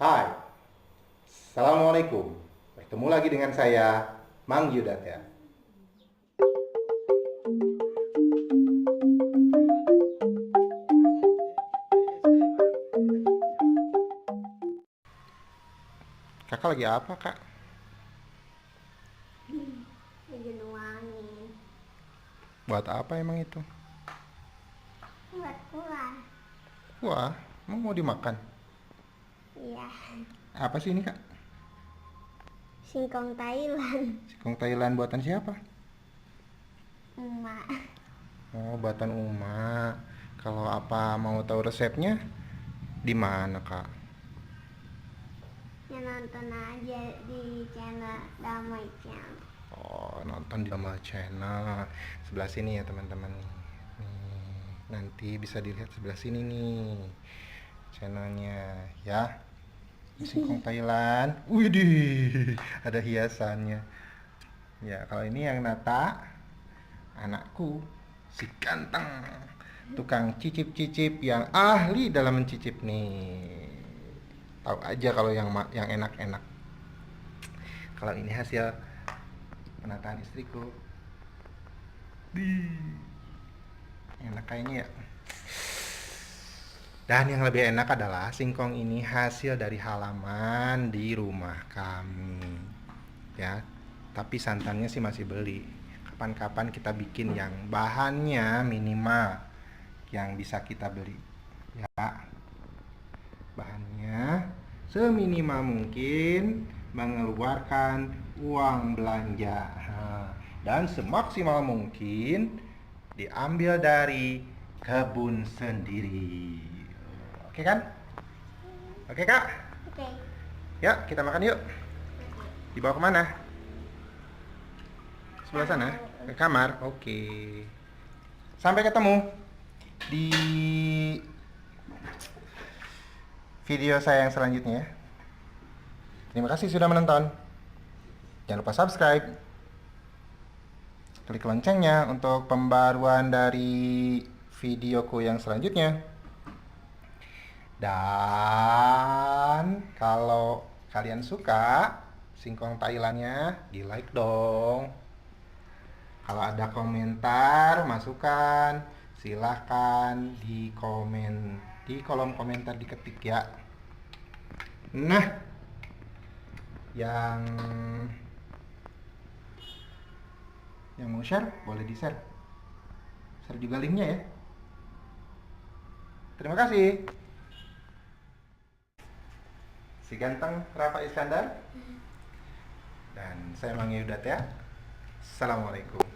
Hai, Assalamualaikum. Bertemu lagi dengan saya, Mang Yudat ya. Kakak lagi apa, Kak? Lagi nuangin Buat apa emang itu? buat kuah. Wah, emang mau dimakan? Iya, Apa sih ini, Kak? singkong Thailand. Singkong Thailand buatan siapa? Emak. Oh, buatan Uma. Kalau apa mau tahu resepnya? Di mana, Kak? Ya nonton aja di channel Damai Channel. Oh, nonton di Dama Channel. Sebelah sini ya, teman-teman. Nih, nanti bisa dilihat sebelah sini nih channelnya ya. Singkong Thailand. Widih, ada hiasannya. Ya, kalau ini yang Nata, anakku, si ganteng, tukang cicip-cicip yang ahli dalam mencicip nih. Tahu aja kalau yang enak-enak. Kalau ini hasil penataan istriku. Di enak kayaknya ya. Dan yang lebih enak adalah singkong ini hasil dari halaman di rumah kami. Ya, tapi santannya sih masih beli. Kapan-kapan kita bikin yang bahannya minimal yang bisa kita beli. Ya, bahannya seminimal mungkin mengeluarkan uang belanja. Dan semaksimal mungkin diambil dari kebun sendiri. Oke kan? Oke kak? Oke. Ya kita makan yuk. Dibawa kemana? Sebelah sana? Ke kamar? Oke. Sampai ketemu di video saya yang selanjutnya ya. Terima kasih sudah menonton. Jangan lupa subscribe. Klik loncengnya untuk pembaruan dari videoku yang selanjutnya. Dan kalau kalian suka singkong Thailandnya, di like dong. Kalau ada komentar, masukan, silahkan di komen di kolom komentar diketik ya. Nah, yang mau share boleh di share. Share juga linknya ya. Terima kasih. Si ganteng Rafa Iskandar dan saya Mang Yudat ya. Assalamualaikum.